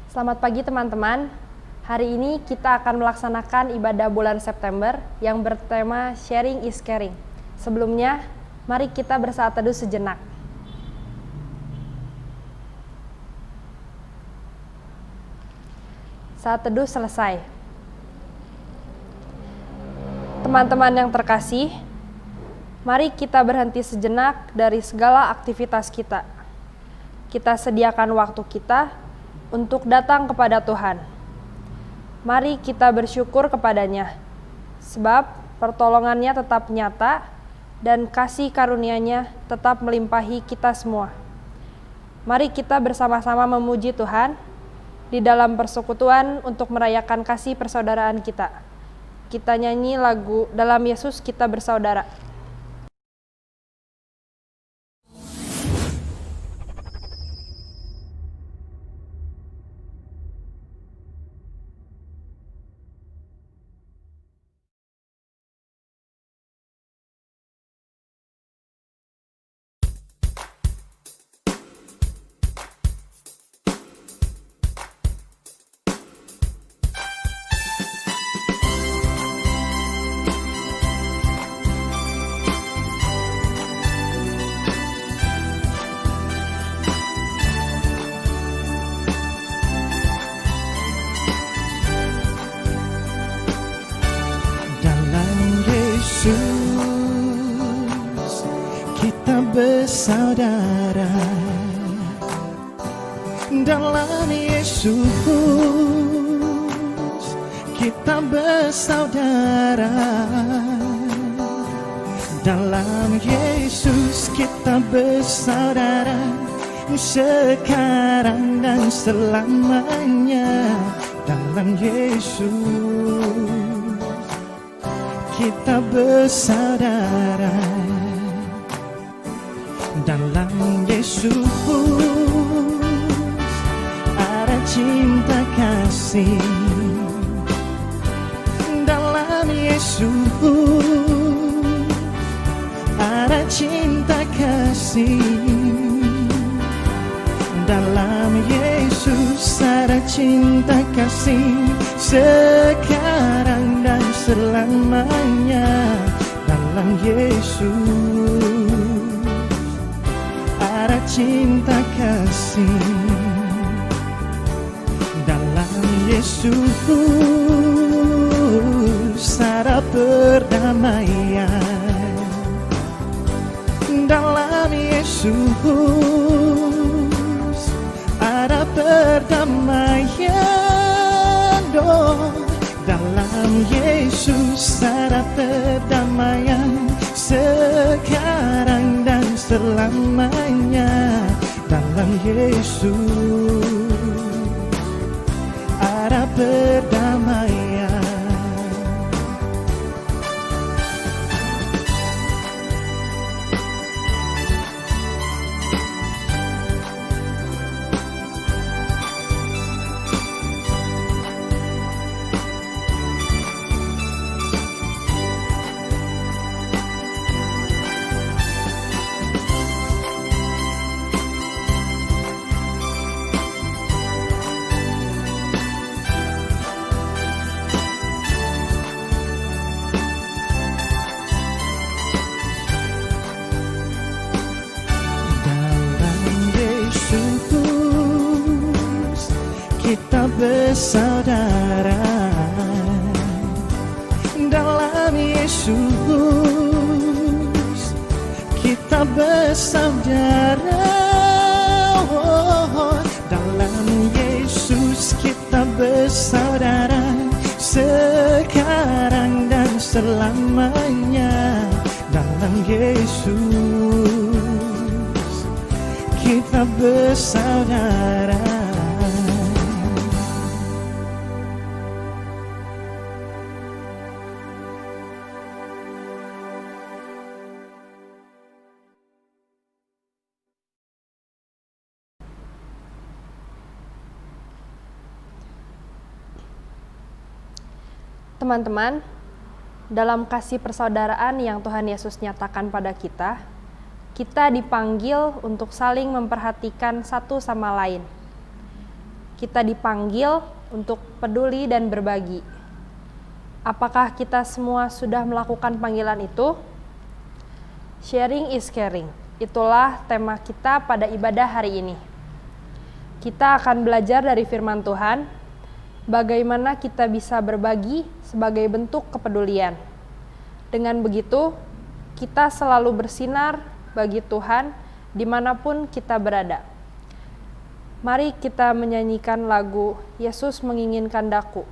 Selamat pagi teman-teman. Hari ini kita akan melaksanakan ibadah bulan September yang bertema Sharing is Caring. Sebelumnya, mari kita bersaat teduh sejenak. Saat teduh selesai. Teman-teman yang terkasih, mari kita berhenti sejenak dari segala aktivitas kita. Kita sediakan waktu kita untuk datang kepada Tuhan. Mari kita bersyukur kepadanya, sebab pertolongannya tetap nyata dan kasih karunia-Nya tetap melimpahi kita semua. Mari kita bersama-sama memuji Tuhan di dalam persekutuan untuk merayakan kasih persaudaraan kita. Kita nyanyi lagu Dalam Yesus Kita Bersaudara. Kita bersaudara dalam Yesus, kita bersaudara dalam Yesus, kita bersaudara sekarang dan selamanya dalam Yesus. Kita bersaudara dalam Yesus, ada cinta kasih dalam Yesus, ada cinta kasih dalam Yesus, ada cinta kasih sekarang dan selamanya dalam Yesus. Ada cinta kasih dalam Yesus, ada perdamaian dalam Yesus, ada perdamaian dalam Yesus, ada perdamaian sekarang dan selamanya dalam Yesus, ada perdamaian. Kita bersaudara dalam Yesus, kita bersaudara dalam Yesus, kita bersaudara sekarang dan selamanya dalam Yesus, kita bersaudara. Teman-teman, dalam kasih persaudaraan yang Tuhan Yesus nyatakan pada kita, kita dipanggil untuk saling memperhatikan satu sama lain. kita dipanggil untuk peduli dan berbagi. Apakah kita semua sudah melakukan panggilan itu? Sharing is caring. Itulah tema kita pada ibadah hari ini. Kita akan belajar dari firman Tuhan, bagaimana kita bisa berbagi sebagai bentuk kepedulian. Dengan begitu, kita selalu bersinar bagi Tuhan dimanapun kita berada. Mari kita menyanyikan lagu Yesus Menginginkan Daku.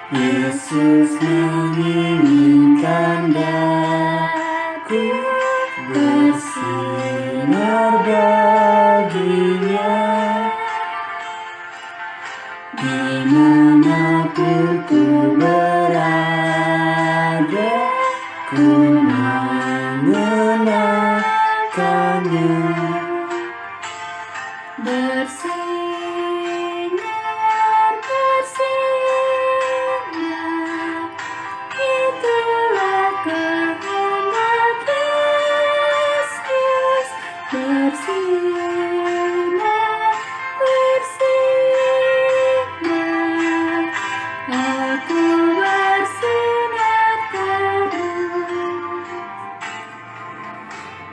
Yesus menginginkan daku bersinar baginya, dimanapun ku berada, ku mengenakannya.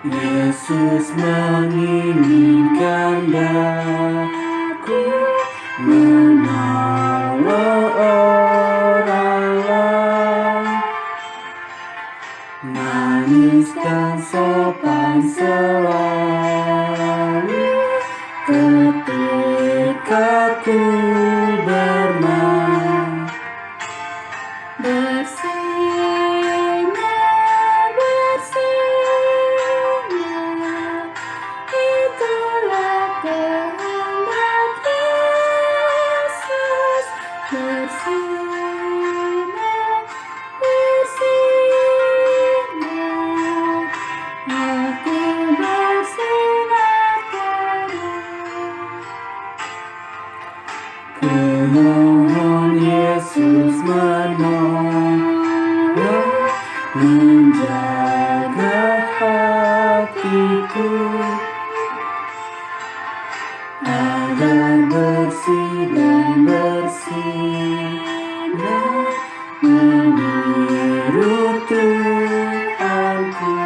Yesus menginginkan daku menolong orang lain, manis dan sopan selalu ketika ku bermain. Kumohon Yesus menolong, menjaga hatiku agar bersih dan bersinar meniru Tuhanku.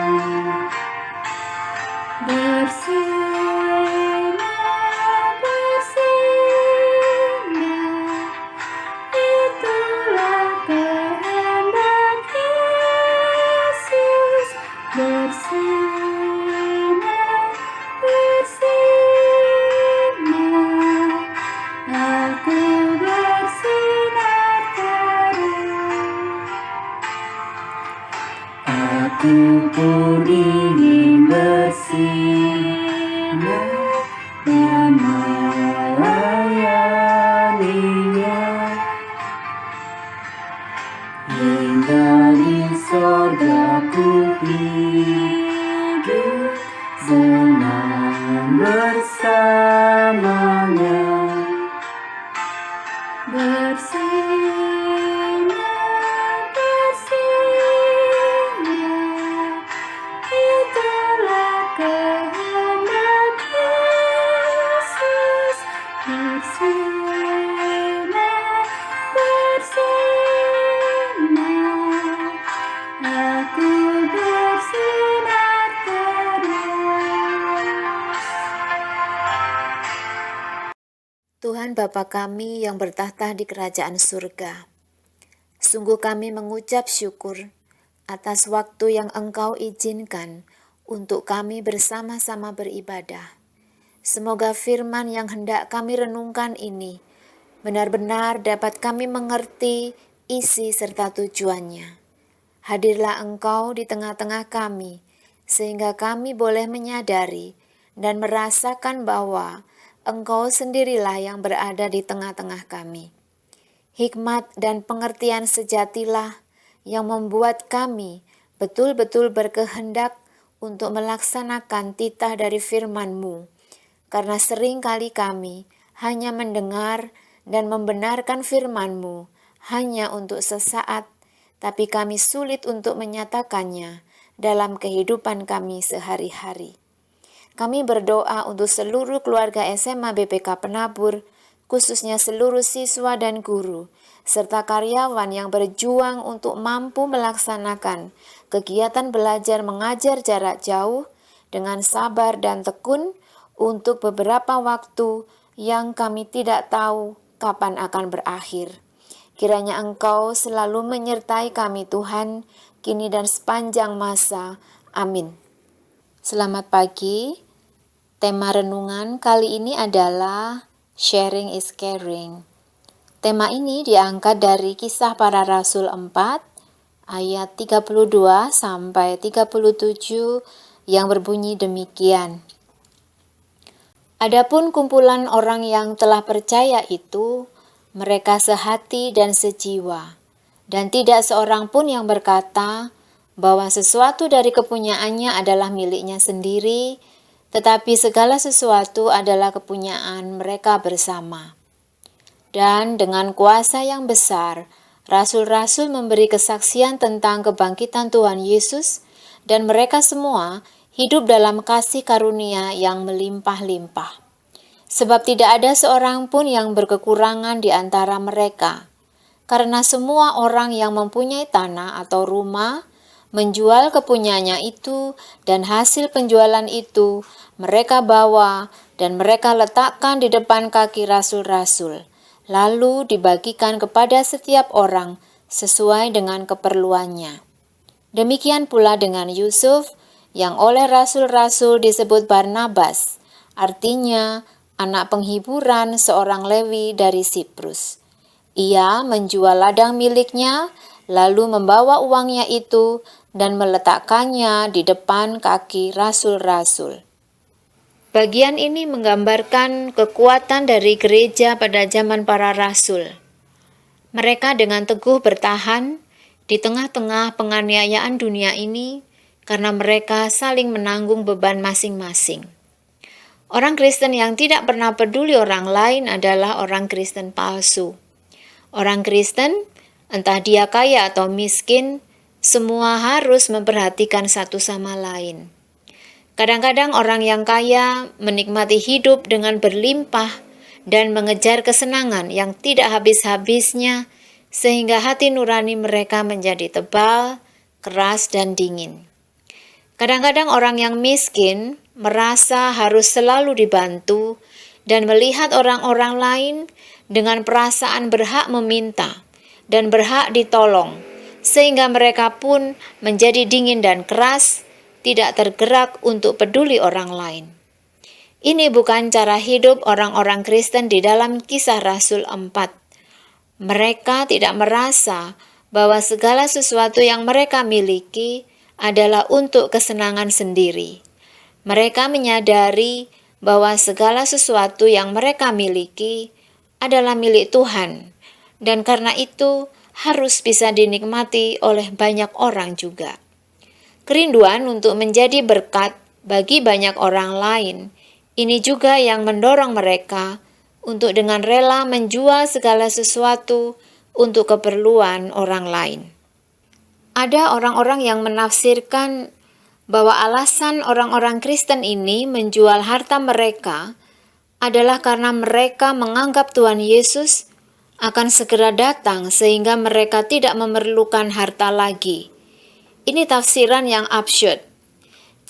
Aku pun ingin bersinar dan melayaninya, hingga di sorga ku hidup senang bersamanya. Tuhan Bapa kami yang bertahta di kerajaan surga, sungguh kami mengucap syukur atas waktu yang Engkau izinkan untuk kami bersama-sama beribadah. Semoga firman yang hendak kami renungkan ini benar-benar dapat kami mengerti isi serta tujuannya. Hadirlah Engkau di tengah-tengah kami, sehingga kami boleh menyadari dan merasakan bahwa Engkau sendirilah yang berada di tengah-tengah kami. Hikmat dan pengertian sejatilah yang membuat kami betul-betul berkehendak untuk melaksanakan titah dari firman-Mu, karena sering kali kami hanya mendengar dan membenarkan firman-Mu hanya untuk sesaat, tapi kami sulit untuk menyatakannya dalam kehidupan kami sehari-hari. Kami berdoa untuk seluruh keluarga SMA BPK Penabur, khususnya seluruh siswa dan guru, serta karyawan yang berjuang untuk mampu melaksanakan kegiatan belajar mengajar jarak jauh dengan sabar dan tekun untuk beberapa waktu yang kami tidak tahu kapan akan berakhir. Kiranya Engkau selalu menyertai kami Tuhan, kini dan sepanjang masa. Amin. Selamat pagi. Tema renungan kali ini adalah Sharing is Caring. Tema ini diangkat dari Kisah Para Rasul 4 ayat 32 sampai 37 yang berbunyi demikian. Adapun kumpulan orang yang telah percaya itu, mereka sehati dan sejiwa, dan tidak seorang pun yang berkata bahwa sesuatu dari kepunyaannya adalah miliknya sendiri, tetapi segala sesuatu adalah kepunyaan mereka bersama. Dan dengan kuasa yang besar, rasul-rasul memberi kesaksian tentang kebangkitan Tuhan Yesus, dan mereka semua hidup dalam kasih karunia yang melimpah-limpah. Sebab tidak ada seorang pun yang berkekurangan di antara mereka, karena semua orang yang mempunyai tanah atau rumah menjual kepunyaannya itu, dan hasil penjualan itu mereka bawa dan mereka letakkan di depan kaki rasul-rasul, lalu dibagikan kepada setiap orang sesuai dengan keperluannya. Demikian pula dengan Yusuf, yang oleh rasul-rasul disebut Barnabas, artinya anak penghiburan seorang Lewi dari Siprus. Ia menjual ladang miliknya, lalu membawa uangnya itu dan meletakkannya di depan kaki rasul-rasul. Bagian ini menggambarkan kekuatan dari gereja pada zaman para rasul. Mereka dengan teguh bertahan di tengah-tengah penganiayaan dunia ini karena mereka saling menanggung beban masing-masing. Orang Kristen yang tidak pernah peduli orang lain adalah orang Kristen palsu. Orang Kristen, entah dia kaya atau miskin, semua harus memperhatikan satu sama lain. Kadang-kadang orang yang kaya menikmati hidup dengan berlimpah dan mengejar kesenangan yang tidak habis-habisnya, sehingga hati nurani mereka menjadi tebal, keras, dan dingin. Kadang-kadang orang yang miskin merasa harus selalu dibantu dan melihat orang-orang lain dengan perasaan berhak meminta dan berhak ditolong, sehingga mereka pun menjadi dingin dan keras, tidak tergerak untuk peduli orang lain. Ini bukan cara hidup orang-orang Kristen di dalam Kisah Rasul 4. Mereka tidak merasa bahwa segala sesuatu yang mereka miliki adalah untuk kesenangan sendiri. Mereka menyadari bahwa segala sesuatu yang mereka miliki adalah milik Tuhan, dan karena itu harus bisa dinikmati oleh banyak orang juga. Kerinduan untuk menjadi berkat bagi banyak orang lain, ini juga yang mendorong mereka untuk dengan rela menjual segala sesuatu untuk keperluan orang lain. Ada orang-orang yang menafsirkan bahwa alasan orang-orang Kristen ini menjual harta mereka adalah karena mereka menganggap Tuhan Yesus akan segera datang sehingga mereka tidak memerlukan harta lagi. Ini tafsiran yang absurd.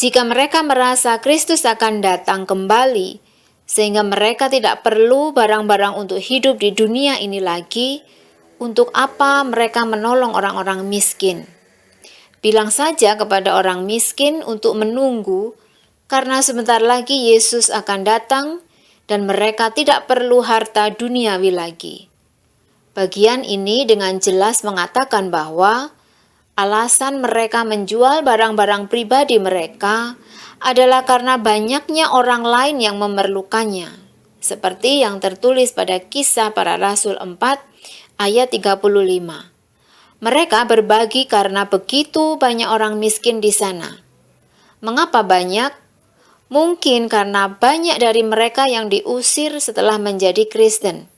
Jika mereka merasa Kristus akan datang kembali, sehingga mereka tidak perlu barang-barang untuk hidup di dunia ini lagi, untuk apa mereka menolong orang-orang miskin? Bilang saja kepada orang miskin untuk menunggu, karena sebentar lagi Yesus akan datang dan mereka tidak perlu harta duniawi lagi. Bagian ini dengan jelas mengatakan bahwa alasan mereka menjual barang-barang pribadi mereka adalah karena banyaknya orang lain yang memerlukannya, seperti yang tertulis pada Kisah Para Rasul 4 ayat 35. Mereka berbagi karena begitu banyak orang miskin di sana. Mengapa banyak? Mungkin karena banyak dari mereka yang diusir setelah menjadi Kristen.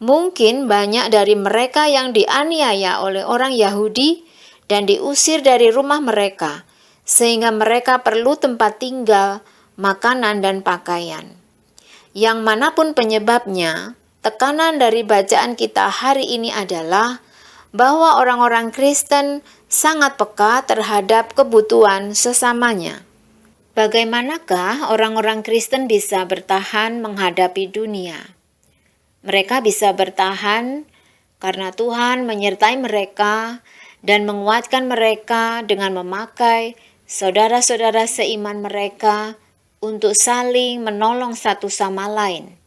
Mungkin banyak dari mereka yang dianiaya oleh orang Yahudi dan diusir dari rumah mereka, sehingga mereka perlu tempat tinggal, makanan, dan pakaian. Yang manapun penyebabnya, tekanan dari bacaan kita hari ini adalah bahwa orang-orang Kristen sangat peka terhadap kebutuhan sesamanya. Bagaimanakah orang-orang Kristen bisa bertahan menghadapi dunia? Mereka bisa bertahan karena Tuhan menyertai mereka dan menguatkan mereka dengan memakai saudara-saudara seiman mereka untuk saling menolong satu sama lain.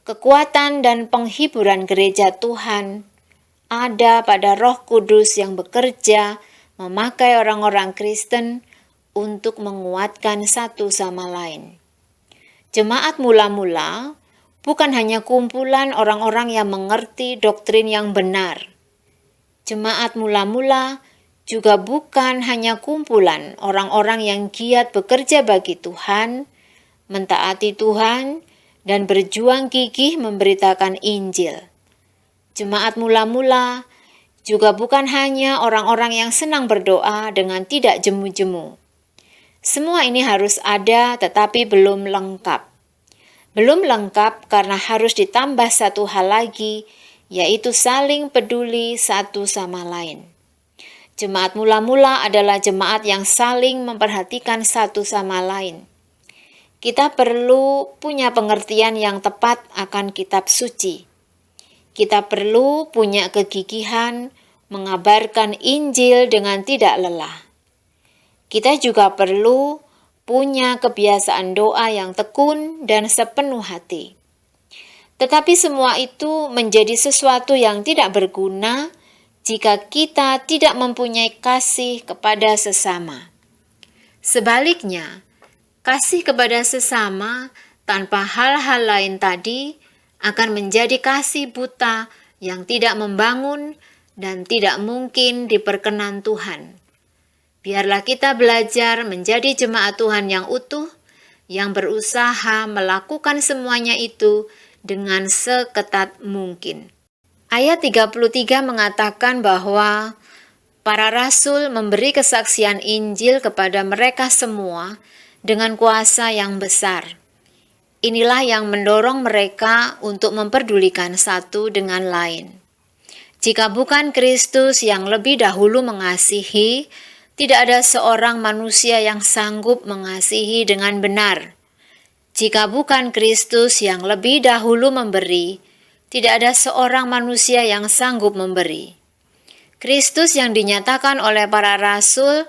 Kekuatan dan penghiburan gereja Tuhan ada pada Roh Kudus yang bekerja memakai orang-orang Kristen untuk menguatkan satu sama lain. Jemaat mula-mula bukan hanya kumpulan orang-orang yang mengerti doktrin yang benar. Jemaat mula-mula juga bukan hanya kumpulan orang-orang yang giat bekerja bagi Tuhan, mentaati Tuhan, dan berjuang gigih memberitakan Injil. Jemaat mula-mula juga bukan hanya orang-orang yang senang berdoa dengan tidak jemu-jemu. Semua ini harus ada tetapi belum lengkap. Belum lengkap karena harus ditambah satu hal lagi, yaitu saling peduli satu sama lain. Jemaat mula-mula adalah jemaat yang saling memperhatikan satu sama lain. Kita perlu punya pengertian yang tepat akan kitab suci. Kita perlu punya kegigihan mengabarkan Injil dengan tidak lelah. Kita juga perlu punya kebiasaan doa yang tekun dan sepenuh hati. Tetapi semua itu menjadi sesuatu yang tidak berguna jika kita tidak mempunyai kasih kepada sesama. Sebaliknya, kasih kepada sesama tanpa hal-hal lain tadi akan menjadi kasih buta yang tidak membangun dan tidak mungkin diperkenan Tuhan. Biarlah kita belajar menjadi jemaat Tuhan yang utuh, yang berusaha melakukan semuanya itu dengan seketat mungkin. Ayat 33 mengatakan bahwa para rasul memberi kesaksian Injil kepada mereka semua dengan kuasa yang besar. Inilah yang mendorong mereka untuk memperdulikan satu dengan lain. Jika bukan Kristus yang lebih dahulu mengasihi, tidak ada seorang manusia yang sanggup mengasihi dengan benar. Jika bukan Kristus yang lebih dahulu memberi, tidak ada seorang manusia yang sanggup memberi. Kristus yang dinyatakan oleh para rasul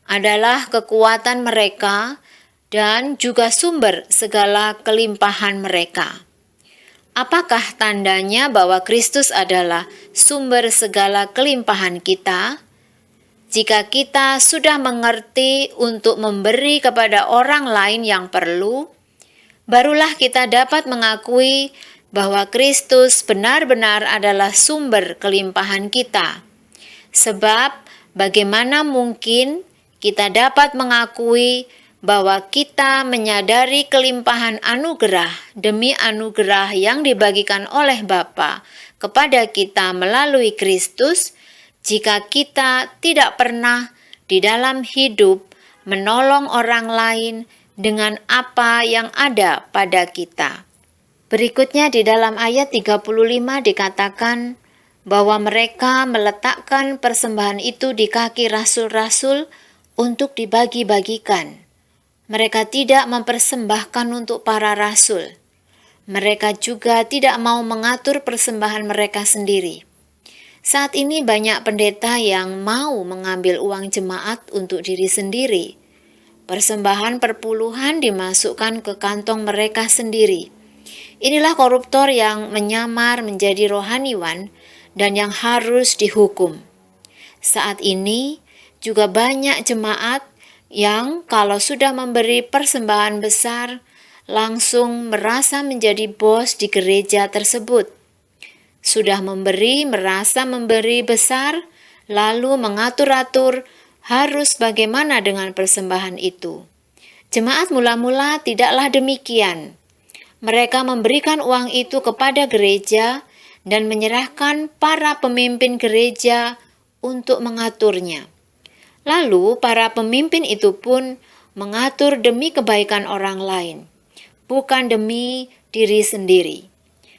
adalah kekuatan mereka dan juga sumber segala kelimpahan mereka. Apakah tandanya bahwa Kristus adalah sumber segala kelimpahan kita? Jika kita sudah mengerti untuk memberi kepada orang lain yang perlu, barulah kita dapat mengakui bahwa Kristus benar-benar adalah sumber kelimpahan kita. Sebab bagaimana mungkin kita dapat mengakui bahwa kita menyadari kelimpahan anugerah demi anugerah yang dibagikan oleh Bapa kepada kita melalui Kristus, jika kita tidak pernah di dalam hidup menolong orang lain dengan apa yang ada pada kita. Berikutnya di dalam ayat 35 dikatakan bahwa mereka meletakkan persembahan itu di kaki rasul-rasul untuk dibagi-bagikan. Mereka tidak mempersembahkan untuk para rasul. Mereka juga tidak mau mengatur persembahan mereka sendiri. Saat ini banyak pendeta yang mau mengambil uang jemaat untuk diri sendiri. Persembahan perpuluhan dimasukkan ke kantong mereka sendiri. Inilah koruptor yang menyamar menjadi rohaniwan dan yang harus dihukum. Saat ini juga banyak jemaat yang kalau sudah memberi persembahan besar, langsung merasa menjadi bos di gereja tersebut. Sudah memberi, merasa memberi besar, lalu mengatur-atur harus bagaimana dengan persembahan itu. Jemaat mula-mula tidaklah demikian. Mereka memberikan uang itu kepada gereja dan menyerahkan para pemimpin gereja untuk mengaturnya. Lalu para pemimpin itu pun mengatur demi kebaikan orang lain, bukan demi diri sendiri.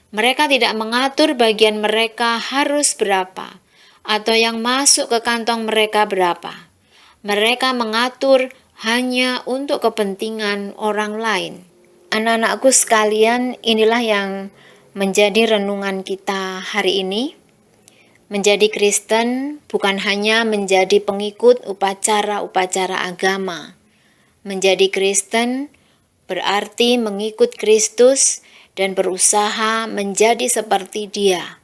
Mereka tidak mengatur bagian mereka harus berapa, atau yang masuk ke kantong mereka berapa. Mereka mengatur hanya untuk kepentingan orang lain. Anak-anakku sekalian, inilah yang menjadi renungan kita hari ini. Menjadi Kristen bukan hanya menjadi pengikut upacara-upacara agama. Menjadi Kristen berarti mengikut Kristus dan berusaha menjadi seperti Dia.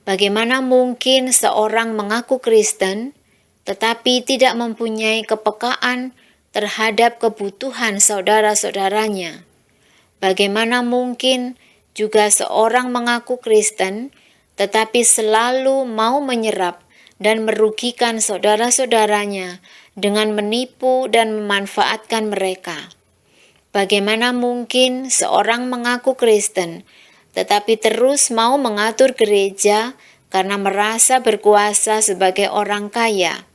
Bagaimana mungkin seorang mengaku Kristen tetapi tidak mempunyai kepekaan terhadap kebutuhan saudara-saudaranya? Bagaimana mungkin juga seorang mengaku Kristen tetapi selalu mau menyerap dan merugikan saudara-saudaranya dengan menipu dan memanfaatkan mereka? Bagaimana mungkin seorang mengaku Kristen tetapi terus mau mengatur gereja karena merasa berkuasa sebagai orang kaya?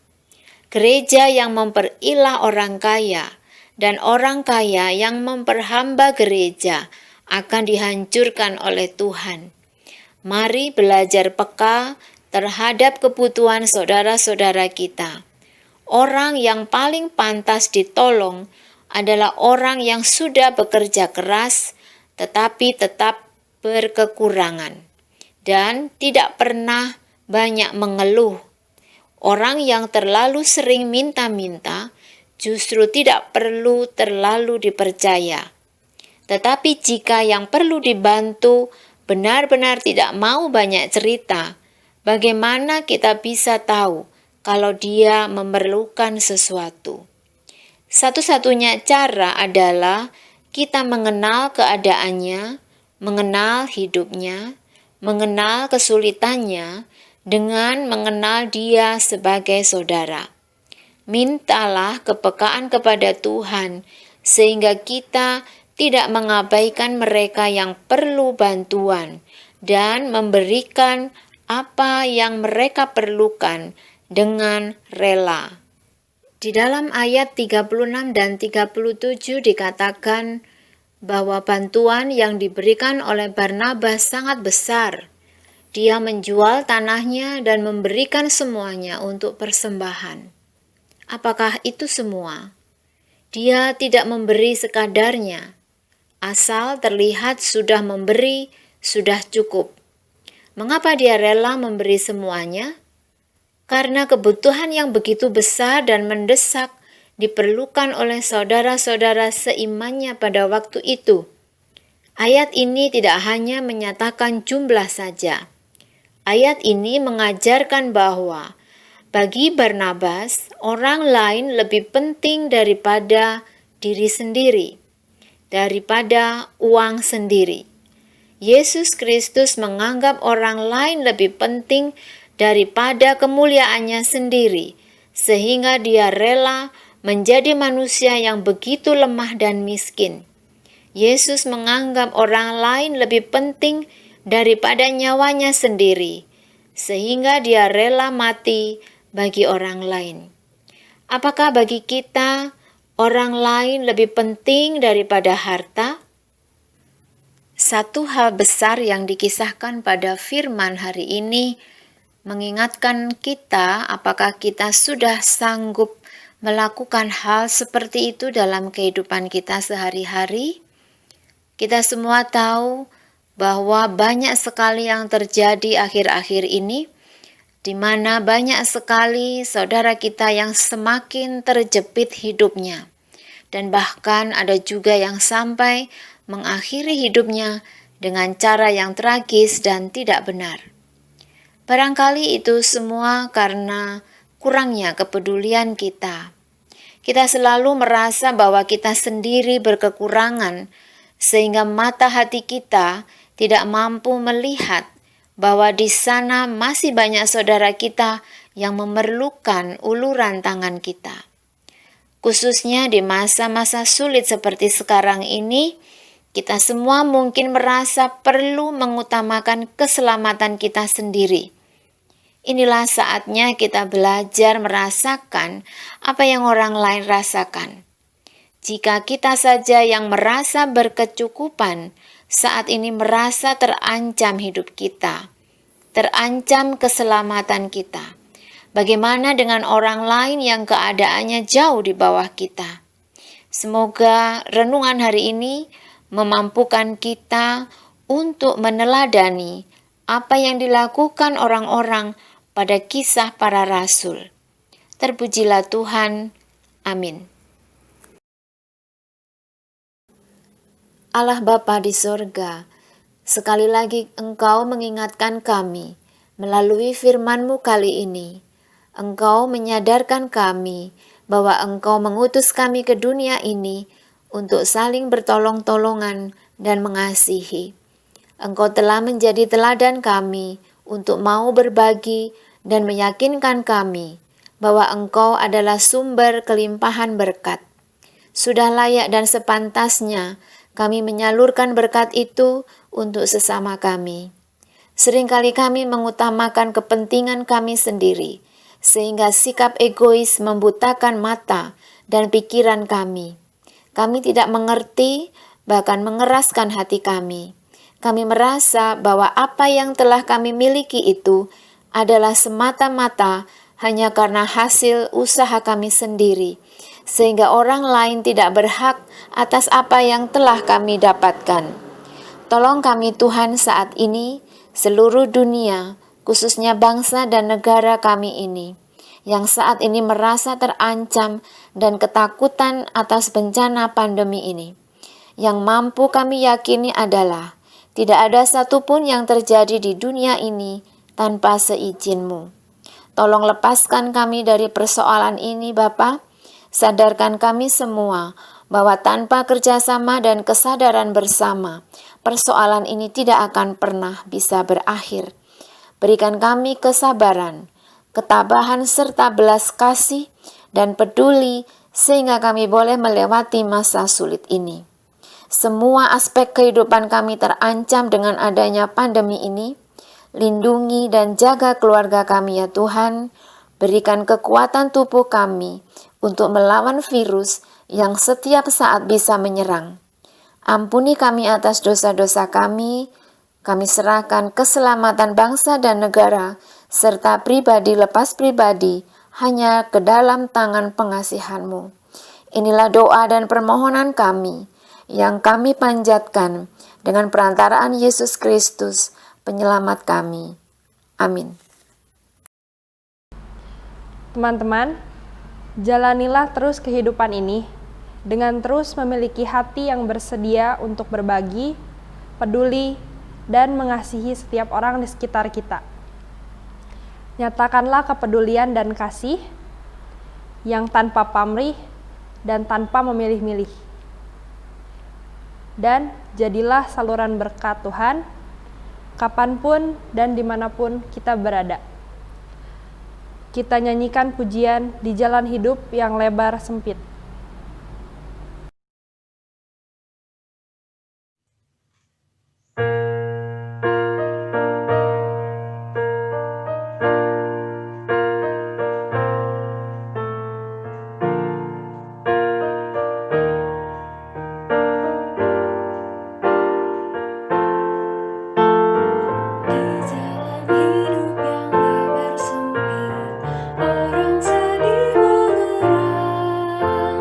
Gereja yang memperilah orang kaya dan orang kaya yang memperhamba gereja akan dihancurkan oleh Tuhan. Mari belajar peka terhadap kebutuhan saudara-saudara kita. Orang yang paling pantas ditolong adalah orang yang sudah bekerja keras tetapi tetap berkekurangan dan tidak pernah banyak mengeluh. Orang yang terlalu sering minta-minta justru tidak perlu terlalu dipercaya. Tetapi jika yang perlu dibantu benar-benar tidak mau banyak cerita, bagaimana kita bisa tahu kalau dia memerlukan sesuatu? Satu-satunya cara adalah kita mengenal keadaannya, mengenal hidupnya, mengenal kesulitannya, dengan mengenal dia sebagai saudara. Mintalah kepekaan kepada Tuhan sehingga kita tidak mengabaikan mereka yang perlu bantuan dan memberikan apa yang mereka perlukan dengan rela. Di dalam ayat 36 dan 37 dikatakan bahwa bantuan yang diberikan oleh Barnabas sangat besar. Dia menjual tanahnya dan memberikan semuanya untuk persembahan. Apakah itu semua? Dia tidak memberi sekadarnya. Asal terlihat sudah memberi, sudah cukup. Mengapa dia rela memberi semuanya? Karena kebutuhan yang begitu besar dan mendesak diperlukan oleh saudara-saudara seimannya pada waktu itu. Ayat ini tidak hanya menyatakan jumlah saja. Ayat ini mengajarkan bahwa bagi Barnabas, orang lain lebih penting daripada diri sendiri, daripada uang sendiri. Yesus Kristus menganggap orang lain lebih penting daripada kemuliaannya sendiri, sehingga dia rela menjadi manusia yang begitu lemah dan miskin. Yesus menganggap orang lain lebih penting daripada nyawanya sendiri, sehingga dia rela mati bagi orang lain. Apakah bagi kita orang lain lebih penting daripada harta? Satu hal besar yang dikisahkan pada firman hari ini mengingatkan kita apakah kita sudah sanggup melakukan hal seperti itu dalam kehidupan kita sehari-hari. Kita semua tahu bahwa banyak sekali yang terjadi akhir-akhir ini, di mana banyak sekali saudara kita yang semakin terjepit hidupnya, dan bahkan ada juga yang sampai mengakhiri hidupnya dengan cara yang tragis dan tidak benar. Barangkali itu semua karena kurangnya kepedulian kita. Kita selalu merasa bahwa kita sendiri berkekurangan, sehingga mata hati kita tidak mampu melihat bahwa di sana masih banyak saudara kita yang memerlukan uluran tangan kita. Khususnya di masa-masa sulit seperti sekarang ini, kita semua mungkin merasa perlu mengutamakan keselamatan kita sendiri. Inilah saatnya kita belajar merasakan apa yang orang lain rasakan. Jika kita saja yang merasa berkecukupan, saat ini merasa terancam hidup kita, terancam keselamatan kita. Bagaimana dengan orang lain yang keadaannya jauh di bawah kita? Semoga renungan hari ini memampukan kita untuk meneladani apa yang dilakukan orang-orang pada kisah para rasul. Terpujilah Tuhan. Amin. Allah Bapa di sorga, sekali lagi Engkau mengingatkan kami melalui firman-Mu kali ini. Engkau menyadarkan kami bahwa Engkau mengutus kami ke dunia ini untuk saling bertolong-tolongan dan mengasihi. Engkau telah menjadi teladan kami untuk mau berbagi dan meyakinkan kami bahwa Engkau adalah sumber kelimpahan berkat. Sudah layak dan sepantasnya kami menyalurkan berkat itu untuk sesama kami. Seringkali kami mengutamakan kepentingan kami sendiri, sehingga sikap egois membutakan mata dan pikiran kami. Kami tidak mengerti, bahkan mengeraskan hati kami. Kami merasa bahwa apa yang telah kami miliki itu adalah semata-mata hanya karena hasil usaha kami sendiri, sehingga orang lain tidak berhak atas apa yang telah kami dapatkan. Tolong kami Tuhan saat ini, seluruh dunia, khususnya bangsa dan negara kami ini, yang saat ini merasa terancam dan ketakutan atas bencana pandemi ini. Yang mampu kami yakini adalah tidak ada satupun yang terjadi di dunia ini tanpa seizin-Mu. Tolong lepaskan kami dari persoalan ini, Bapa. Sadarkan kami semua bahwa tanpa kerjasama dan kesadaran bersama, persoalan ini tidak akan pernah bisa berakhir. Berikan kami kesabaran, ketabahan serta belas kasih dan peduli sehingga kami boleh melewati masa sulit ini. Semua aspek kehidupan kami terancam dengan adanya pandemi ini. Lindungi dan jaga keluarga kami ya Tuhan. Berikan kekuatan tubuh kami untuk melawan virus yang setiap saat bisa menyerang. Ampuni kami atas dosa-dosa kami. Kami serahkan keselamatan bangsa dan negara, serta pribadi lepas pribadi, hanya ke dalam tangan pengasihan-Mu. Inilah doa dan permohonan kami, yang kami panjatkan dengan perantaraan Yesus Kristus, penyelamat kami. Amin. Teman-teman, jalanilah terus kehidupan ini dengan terus memiliki hati yang bersedia untuk berbagi, peduli, dan mengasihi setiap orang di sekitar kita. Nyatakanlah kepedulian dan kasih yang tanpa pamrih dan tanpa memilih-milih. Dan jadilah saluran berkat Tuhan, kapanpun dan dimanapun kita berada. Kita nyanyikan pujian di jalan hidup yang lebar sempit. Orang sedih mengerang.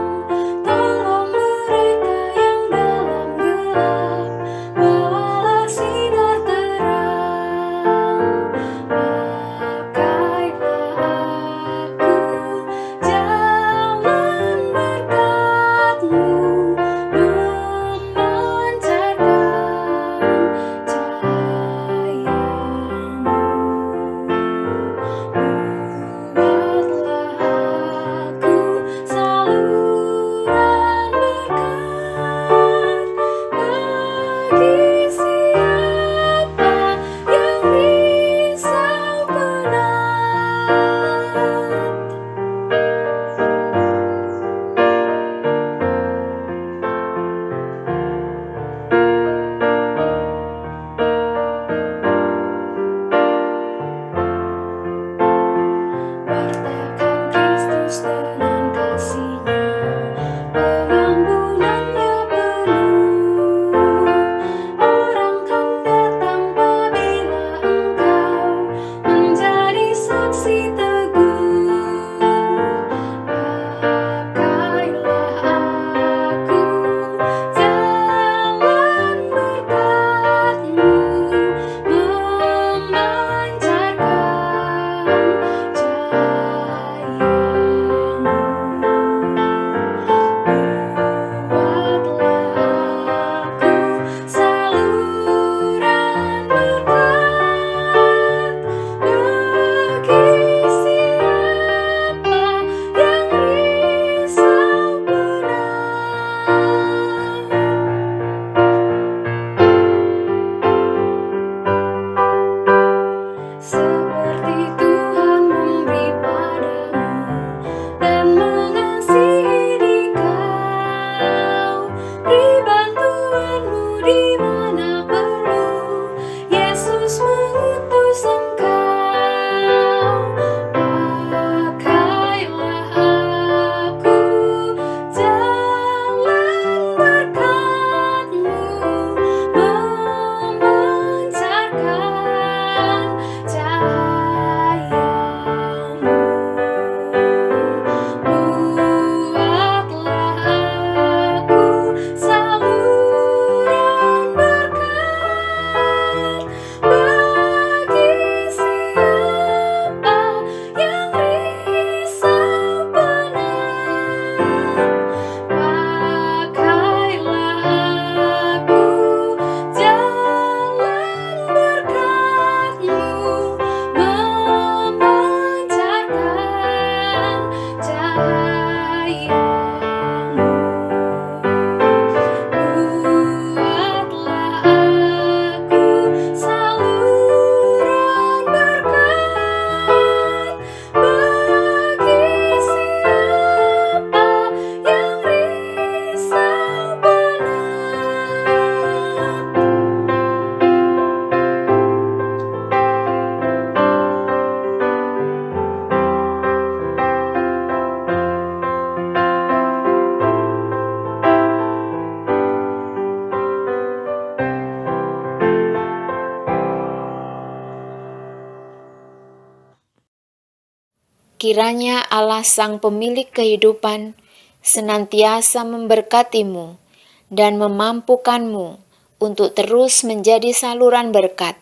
Kiranya Allah Sang Pemilik kehidupan senantiasa memberkatimu dan memampukanmu untuk terus menjadi saluran berkat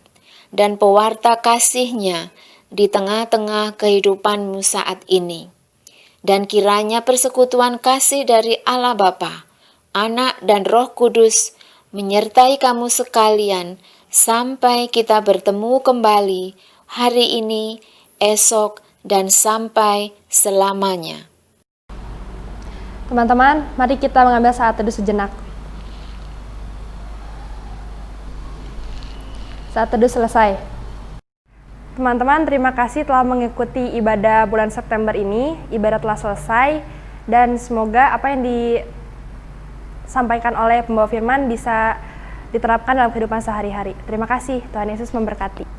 dan pewarta kasih-Nya di tengah-tengah kehidupanmu saat ini. Dan kiranya persekutuan kasih dari Allah Bapa, Anak dan Roh Kudus menyertai kamu sekalian sampai kita bertemu kembali hari ini, esok, dan sampai selamanya. Teman-teman, mari kita mengambil saat teduh sejenak. Saat teduh selesai. Teman-teman, terima kasih telah mengikuti ibadah bulan September ini. Ibadah telah selesai dan semoga apa yang disampaikan oleh pembawa firman bisa diterapkan dalam kehidupan sehari-hari. Terima kasih, Tuhan Yesus memberkati.